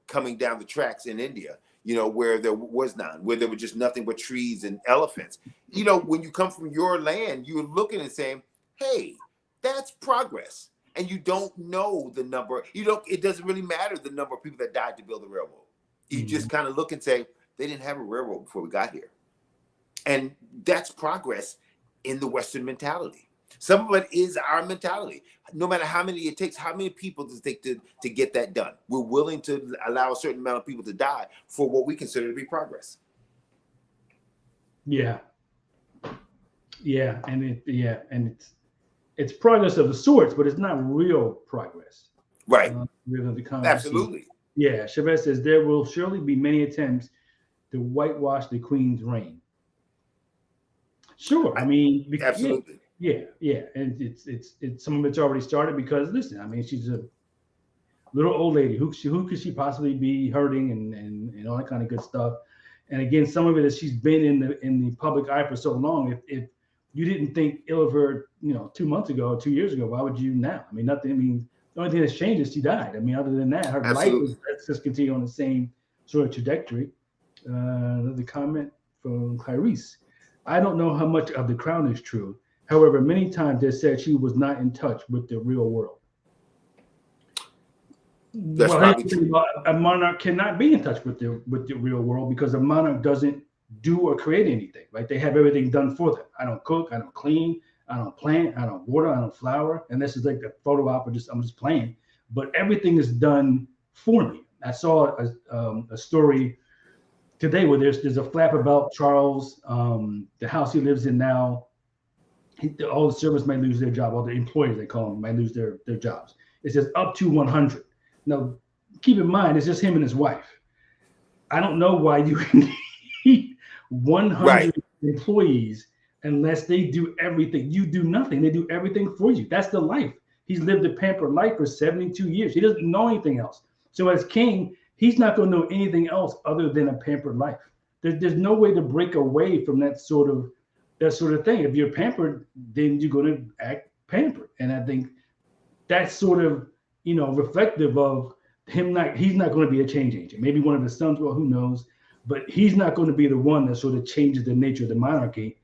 coming down the tracks in India, where there was none, where there were just nothing but trees and elephants, when you come from your land, you're looking and saying, hey, that's progress. And you don't know the number. It doesn't really matter the number of people that died to build the railroad. You just kind of look and say, they didn't have a railroad before we got here. And that's progress in the Western mentality. Some of it is our mentality. No matter how many it takes, how many people does it take to get that done? We're willing to allow a certain amount of people to die for what we consider to be progress. Yeah. And it's progress of the sorts, but it's not real progress. Right. Absolutely. Yeah. Chavez says there will surely be many attempts to whitewash the Queen's reign. Sure. I mean, absolutely. Yeah. And it's some of it's already started because listen, I mean, she's a little old lady. Who could she possibly be hurting and all that kind of good stuff. And again, some of it is she's been in the public eye for so long. If you didn't think ill of her, 2 months ago or 2 years ago, why would you now? I mean, nothing. I mean, the only thing that's changed is she died. I mean, other than that, her life is just continue on the same sort of trajectory. Another comment from Clarice. I don't know how much of the Crown is true. However, many times they said she was not in touch with the real world. That's probably true. A monarch cannot be in touch with the real world because a monarch doesn't do or create anything, right? They have everything done for them. I don't cook, I don't clean, I don't plant, I don't water, I don't flower. And this is like the photo op, I'm just playing. But everything is done for me. I saw a story today where there's a flap about Charles, the house he lives in now. All the servants might lose their job, all the employees, they call them, might lose their jobs. It says up to 100. Now, keep in mind, it's just him and his wife. I don't know why you need 100 employees unless they do everything. You do nothing. They do everything for you. That's the life. He's lived a pampered life for 72 years. He doesn't know anything else. So as king, he's not going to know anything else other than a pampered life. There's no way to break away from that sort of thing. If you're pampered, then you're going to act pampered. And I think that's sort of, reflective of him. He's not going to be a change agent. Maybe one of his sons, well, who knows? But he's not going to be the one that sort of changes the nature of the monarchy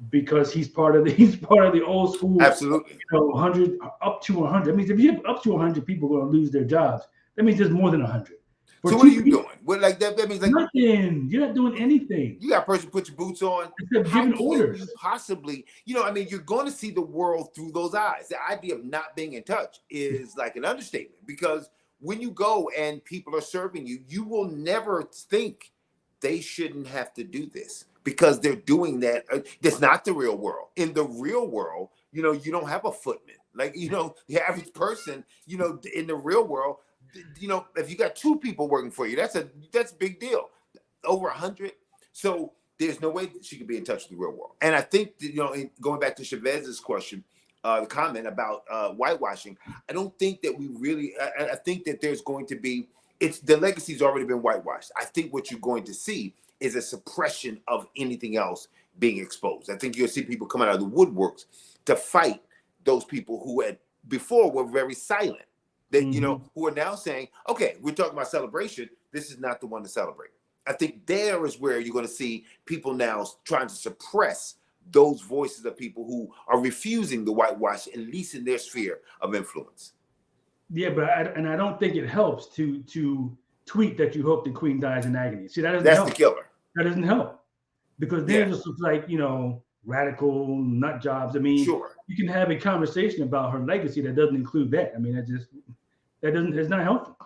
because he's part of the old school. Absolutely. 100 up to 100. That means if you have up to 100 people going to lose their jobs, that means there's more than 100. So what are you doing? What that means like nothing. You're not doing anything. You got a person put your boots on. Except giving orders. You possibly, you're going to see the world through those eyes. The idea of not being in touch is like an understatement because when you go and people are serving you, you will never think they shouldn't have to do this because they're doing that. That's not the real world. In the real world, you don't have a footman. Like, the average person, in the real world, if you got 2 people working for you, that's a big deal. Over 100. So there's no way that she could be in touch with the real world. And I think that, going back to Chavez's question, the comment about whitewashing, I don't think that we really. I think that there's going to be. The legacy's already been whitewashed. I think what you're going to see is a suppression of anything else being exposed. I think you'll see people coming out of the woodworks to fight those people who had before were very silent, that, Mm-hmm. you know, who are now saying, okay, we're talking about celebration. This is not the one to celebrate. I think there is where you're going to see people now trying to suppress those voices of people who are refusing the whitewash, at least in their sphere of influence. Yeah, but I don't think it helps to tweet that you hope the Queen dies in agony. See, that doesn't That's help. the killer. That doesn't help, because then Yeah. it just looks like, you know, radical nut jobs. I mean, Sure. you can have a conversation about her legacy that doesn't include that. I mean, it's not helpful.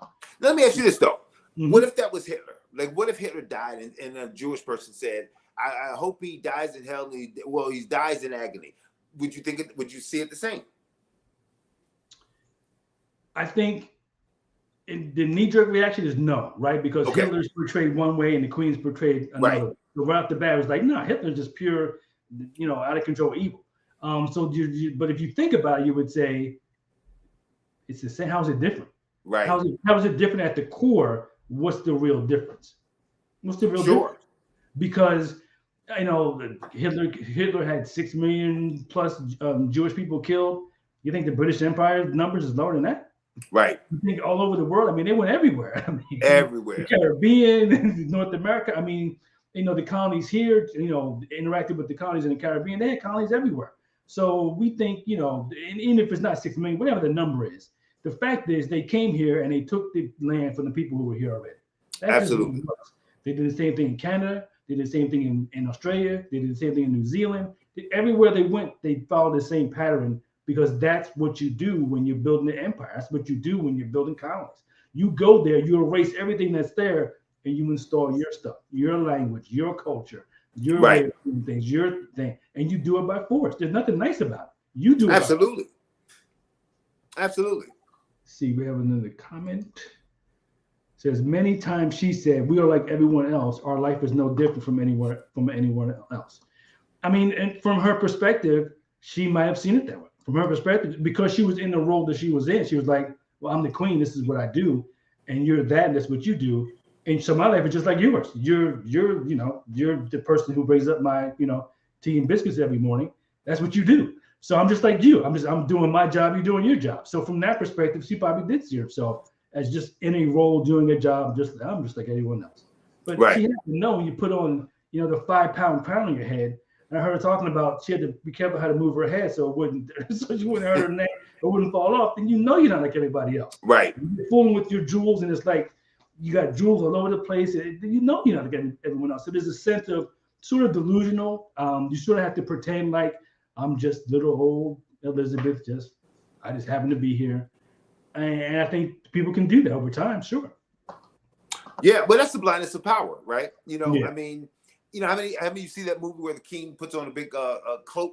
Let me ask you this though. Mhm. What if that was Hitler? Like, what if Hitler died and a Jewish person said, I hope he dies in hell, and he dies in agony. Would you think would you see it the same? I think the knee-jerk reaction is no, right? Because Okay. Hitler's portrayed one way and the Queen's portrayed another. Right. So right off the bat, it was like, no, Hitler's just pure, you know, out of control evil. But if you think about it, you would say it's the same. How is it different? Right. How is it different at the core? What's the real difference? What's the real Sure. difference? Because, you know, Hitler had 6 million plus Jewish people killed. You think the British Empire numbers is lower than that? Right. You think all over the world? I mean, they went everywhere. I mean, Everywhere. the Caribbean, North America. I mean, you know, the colonies here, you know, interacted with the colonies in the Caribbean. They had colonies everywhere. So we think, you know, and even if it's not 6 million, whatever the number is, the fact is they came here and they took the land from the people who were here already. That's Absolutely. They did the same thing in Canada. They did the same thing in Australia. They did the same thing in New Zealand. Everywhere they went, they followed the same pattern, because that's what you do when you're building an empire. That's what you do when you're building colonies. You go there, you erase everything that's there, and you install your stuff, your language, your culture, your way of doing things, your thing, and you do it by force. There's nothing nice about it. You do it. Absolutely. Absolutely. See, we have another comment. It says, many times she said, we are like everyone else. Our life is no different from anyone else. I mean, and from her perspective, she might have seen it that way. From her perspective, because she was in the role that she was in, she was like, well, I'm the queen. This is what I do. And you're that, and that's what you do. And so my life is just like yours. You're the person who brings up my, you know, tea and biscuits every morning. That's what you do. So I'm just like you. I'm doing my job. You're doing your job. So from that perspective, she probably did see herself as just in a role doing a job. I'm just like anyone else. But she had to know, when you put on, you know, the 5-pound crown on your head. And I heard her talking about she had to be careful how to move her head so she wouldn't hurt her neck, it wouldn't fall off. Then you know you're not like everybody else. Right. You're fooling with your jewels, and it's like you got jewels all over the place. You know you're not like everyone else. So there's a sense of sort of delusional. You sort of have to pretend like I'm just little old Elizabeth. I just happen to be here, and I think people can do that over time. Sure. Yeah, but that's the blindness of power, right? You know, Yeah. I mean, you know, how many you see that movie where the king puts on a big cloak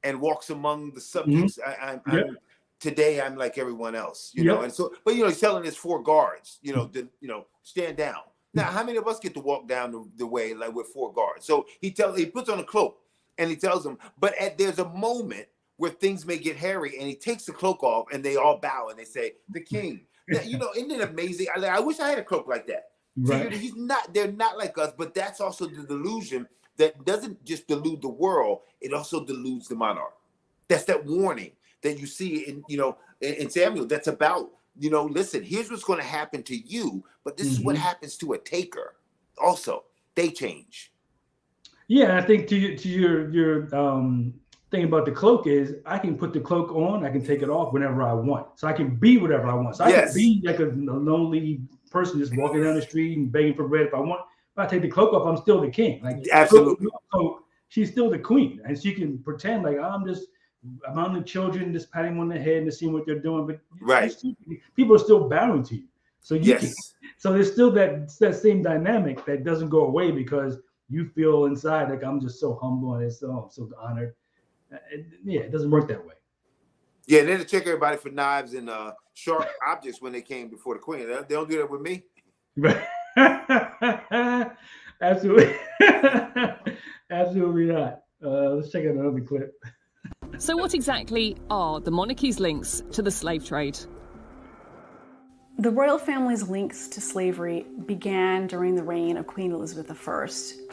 and walks among the subjects? Mm-hmm. Today I'm like everyone else, you know. And so, but you know, he's telling his 4 guards, you know, stand down. Now, how many of us get to walk down the way like with 4 guards? So he puts on a cloak and he tells them, but there's a moment where things may get hairy, and he takes the cloak off and they all bow and they say, the king. Now, you know, isn't it amazing? I wish I had a cloak like that. Right. They're not like us, but that's also the delusion that doesn't just delude the world, it also deludes the monarch. That's that warning that you see in Samuel, that's about, you know, listen, here's what's going to happen to you, but this is what happens to a taker. Also, they change. Yeah, I think to your thing about the cloak is I can put the cloak on, I can take it off whenever I want. So I can be whatever I want. So I can be like a lonely person just walking down the street and begging for bread if I want. If I take the cloak off, I'm still the king. Like, absolutely. Cloak, she's still the queen, and she can pretend like I'm on the children, just patting them on the head and seeing what they're doing. But people are still bowing to you. So so there's still that same dynamic that doesn't go away, because you feel inside like I'm just so humble and I'm so honored. It doesn't work that way. Yeah, and then to check everybody for knives and sharp objects when they came before the queen. They don't do that with me. Right. Absolutely. Absolutely not. Let's check out another clip. So what exactly are the monarchy's links to the slave trade? The royal family's links to slavery began during the reign of Queen Elizabeth I.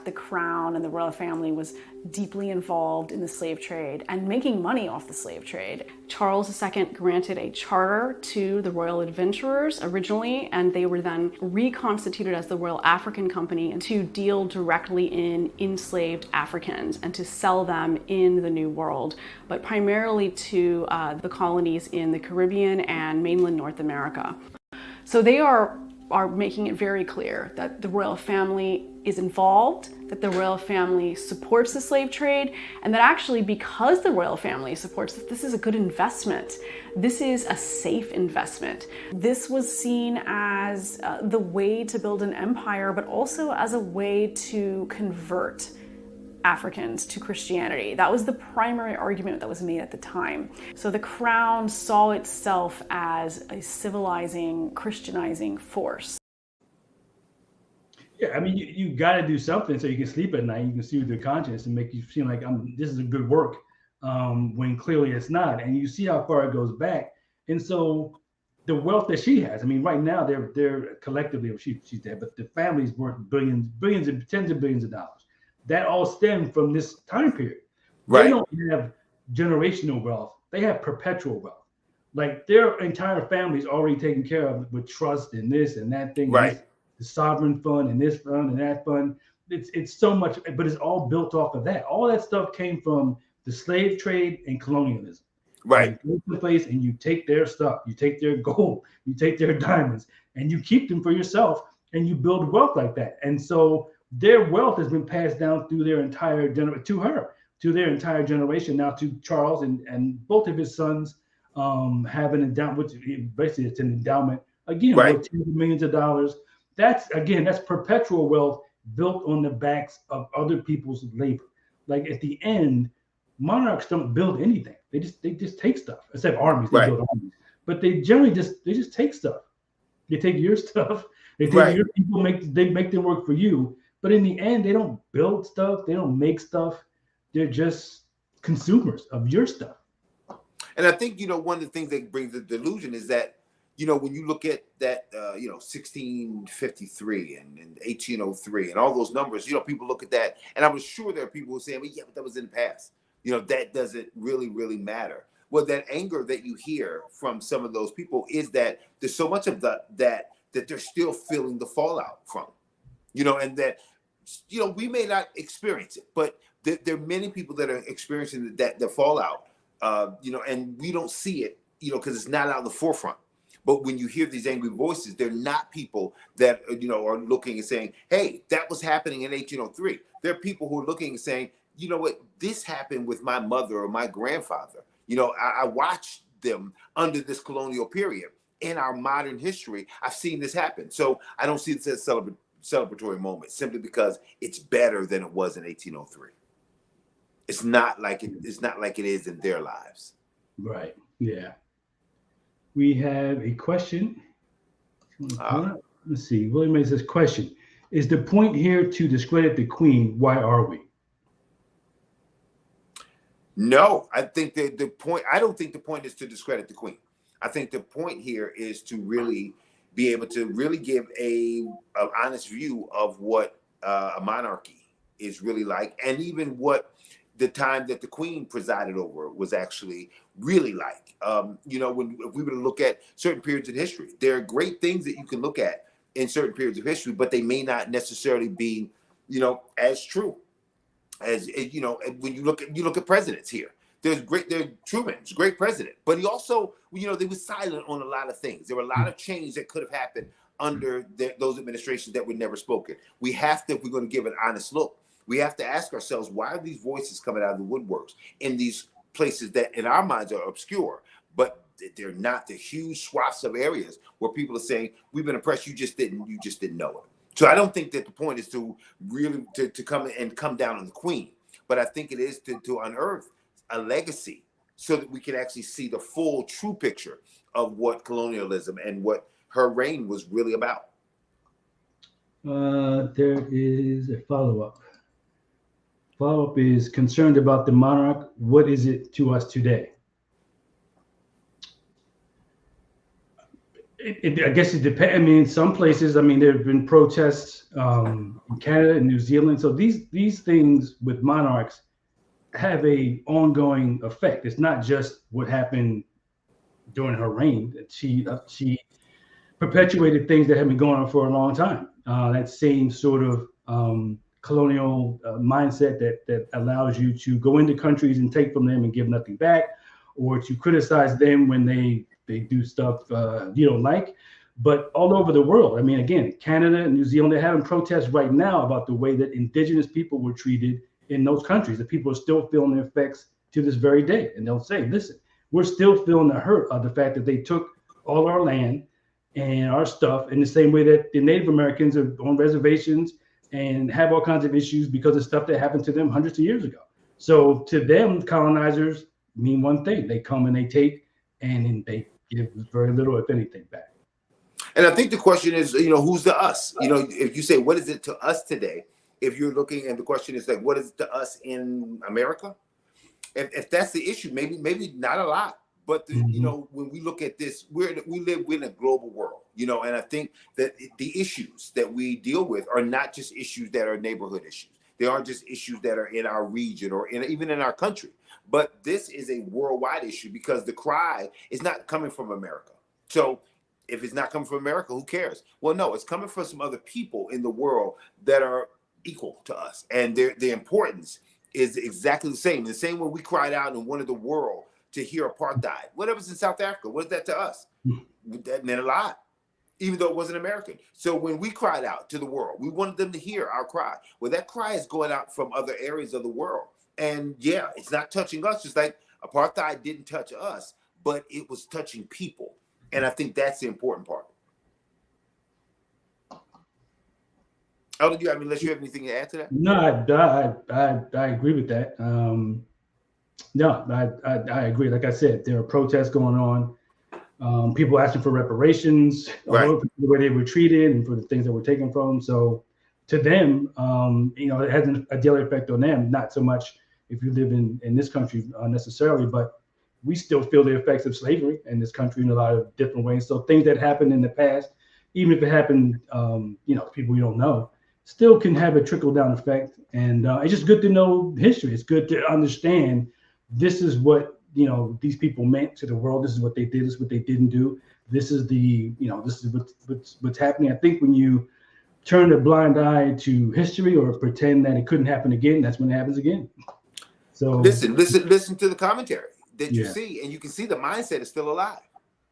the crown and the royal family was deeply involved in the slave trade and making money off the slave trade. Charles II granted a charter to the Royal Adventurers originally, and they were then reconstituted as the Royal African Company to deal directly in enslaved Africans and to sell them in the New World, but primarily to the colonies in the Caribbean and mainland North America. So they are making it very clear that the royal family is involved, that the royal family supports the slave trade, and that actually because the royal family supports it, this is a good investment. This is a safe investment. This was seen as the way to build an empire, but also as a way to convert Africans to Christianity. That was the primary argument that was made at the time. So the crown saw itself as a civilizing, Christianizing force. Yeah, I mean, you got to do something so you can sleep at night. You can soothe your conscience and make you feel like this is a good work, when clearly it's not. And you see how far it goes back. And so the wealth that she has, I mean, right now they're collectively, she's dead, but the family's worth billions and tens of billions of dollars. That all stemmed from this time period. Right. They don't have generational wealth. They have perpetual wealth. Like their entire family's already taken care of with trust and this and that thing. Right. The sovereign fund and this fund and that fund. It's so much, but it's all built off of that. All that stuff came from the slave trade and colonialism. Right. You go to the place and you take their stuff, you take their gold, you take their diamonds, and you keep them for yourself, and you build wealth like that. And so their wealth has been passed down through their entire to their entire generation. Now to Charles and both of his sons have an endowment, which basically it's an endowment again, right. Worth tens of millions of dollars. That's perpetual wealth built on the backs of other people's labor. Like at the end, monarchs don't build anything. They just take stuff. Except armies, they build armies. But they generally just take stuff. They take your stuff. They take your people, they make them work for you. But in the end, they don't build stuff. They don't make stuff. They're just consumers of your stuff. And I think, one of the things that brings the delusion is that, when you look at that, 1653 and 1803 and all those numbers, people look at that. And I was sure there are people who say, but that was in the past. That doesn't really, really matter. Well, that anger that you hear from some of those people is that there's so much of that they're still feeling the fallout from, and that, we may not experience it, but there are many people that are experiencing the fallout, and we don't see it, because it's not out in the forefront. But when you hear these angry voices, they're not people that, are looking and saying, hey, that was happening in 1803. There are people who are looking and saying, you know what, this happened with my mother or my grandfather. I watched them under this colonial period. In our modern history, I've seen this happen. So I don't see this as a celebratory moment simply because it's better than it was in 1803. It's not like it is in their lives. Right. Yeah. We have a question. Let's see. William makes this question. Is the point here to discredit the Queen? Why are we? No, I think the point, I don't think the point is to discredit the Queen. I think the point here is to really be able to really give an honest view of what a monarchy is really like, and even what the time that the Queen presided over was actually really like. If we were to look at certain periods in history, there are great things that you can look at in certain periods of history, but they may not necessarily be, as true as when you look at presidents here. There's Truman's a great president, but he also, they were silent on a lot of things. There were a lot of change that could have happened under those administrations that were never spoken. We have to, if we're going to give an honest look, we have to ask ourselves, why are these voices coming out of the woodworks in these places that in our minds are obscure, but they're not the huge swaths of areas where people are saying, we've been oppressed, you just didn't know it. So I don't think that the point is to really to come down on the Queen, but I think it is to unearth a legacy so that we can actually see the full true picture of what colonialism and what her reign was really about. There is a follow-up. Follow-up is concerned about the monarch. What is it to us today? I guess it depends. I mean, in some places, I mean, there have been protests in Canada and New Zealand. So these things with monarchs have a ongoing effect. It's not just what happened during her reign. She perpetuated things that have been going on for a long time. That same sort of colonial mindset that allows you to go into countries and take from them and give nothing back, or to criticize them when they do stuff you don't like. But all over the world, I mean, again, Canada and New Zealand, they're having protests right now about the way that indigenous people were treated in those countries. The people are still feeling the effects to this very day. And they'll say, listen, we're still feeling the hurt of the fact that they took all our land and our stuff in the same way that the Native Americans are on reservations and have all kinds of issues because of stuff that happened to them hundreds of years ago. So to them, colonizers mean one thing: they come and they take, and they give very little, if anything, back. And I think the question is, who's the us? If you say, what is it to us today? If you're looking, and the question is like, what is it to us in America? If that's the issue, maybe not a lot. But when we look at this, we live in a global world, and I think that the issues that we deal with are not just issues that are neighborhood issues. They aren't just issues that are in our region or even in our country. But this is a worldwide issue because the cry is not coming from America. So if it's not coming from America, who cares? Well, no, it's coming from some other people in the world that are equal to us, and their importance is exactly the same. The same way we cried out and wanted the world to hear apartheid. Whatever's in South Africa, what's that to us? That meant a lot, even though it wasn't American. So when we cried out to the world, we wanted them to hear our cry. Well, that cry is going out from other areas of the world. And yeah, it's not touching us, just like apartheid didn't touch us, but it was touching people. And I think that's the important part. Unless you have anything to add to that? No, I agree with that. No, I agree. Like I said, there are protests going on. People asking for reparations, right, for the way they were treated and for the things that were taken from them. So to them, it has a daily effect on them. Not so much if you live in this country necessarily, but we still feel the effects of slavery in this country in a lot of different ways. So things that happened in the past, even if it happened, people we don't know, still can have a trickle down effect. And it's just good to know history. It's good to understand this is what these people meant to the world. This is what they did. This is what they didn't do. This is this is what's happening. I think when you turn a blind eye to history or pretend that it couldn't happen again, that's when it happens again. So listen to the commentary that you see, and you can see the mindset is still alive.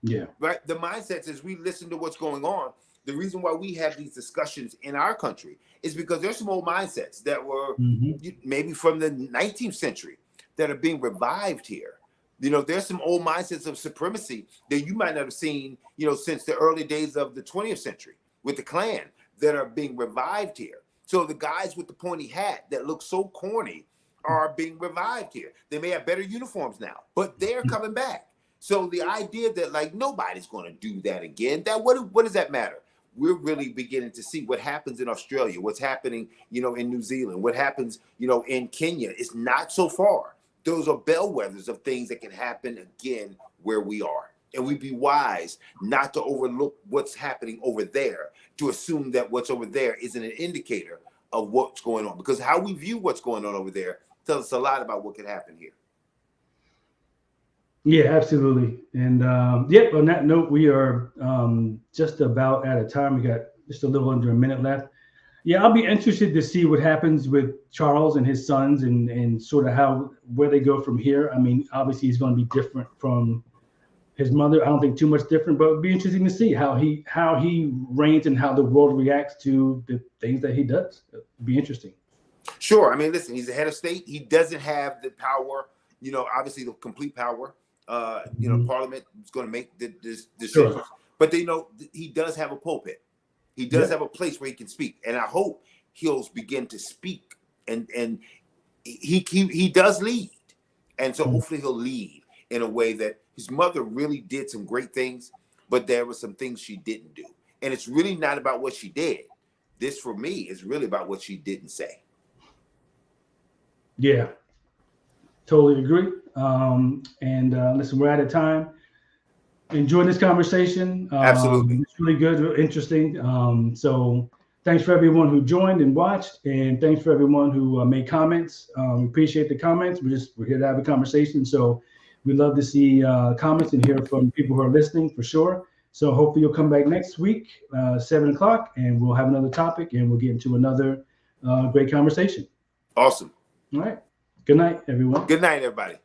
Yeah. Right. The mindset is we listen to what's going on. The reason why we have these discussions in our country is because there's some old mindsets that were maybe from the 19th century that are being revived here. There's some old mindsets of supremacy that you might not have seen, since the early days of the 20th century with the Klan that are being revived here. So the guys with the pointy hat that look so corny are being revived here. They may have better uniforms now, but they're coming back. So the idea that like nobody's going to do that again, what does that matter? We're really beginning to see what happens in Australia, what's happening, in New Zealand, what happens, in Kenya. It's not so far. Those are bellwethers of things that can happen again where we are. And we'd be wise not to overlook what's happening over there, to assume that what's over there isn't an indicator of what's going on. Because how we view what's going on over there tells us a lot about what could happen here. Yeah, absolutely. And on that note, we are just about out of time. We got just a little under a minute left. Yeah, I'll be interested to see what happens with Charles and his sons and sort of where they go from here. I mean, obviously he's going to be different from his mother. I don't think too much different, but it'd be interesting to see how he reigns and how the world reacts to the things that he does. It'd be interesting. Sure. I mean, listen, he's the head of state. He doesn't have the power, obviously the complete power. Parliament is going to make this decision, sure. But they know he does have a pulpit. He does have a place where he can speak, and I hope he'll begin to speak. And he does lead, and so hopefully he'll lead in a way that his mother really did some great things, but there were some things she didn't do, and it's really not about what she did. This, for me, is really about what she didn't say. Yeah, totally agree. Listen, we're out of time. enjoyed this conversation. Absolutely. It's really good, real interesting. So thanks for everyone who joined and watched, and thanks for everyone who made comments. We appreciate the comments. We're here to have a conversation. So we love to see comments and hear from people who are listening for sure. So hopefully you'll come back next week, 7 o'clock, and we'll have another topic and we'll get into another great conversation. Awesome. All right. Good night, everyone. Good night, everybody.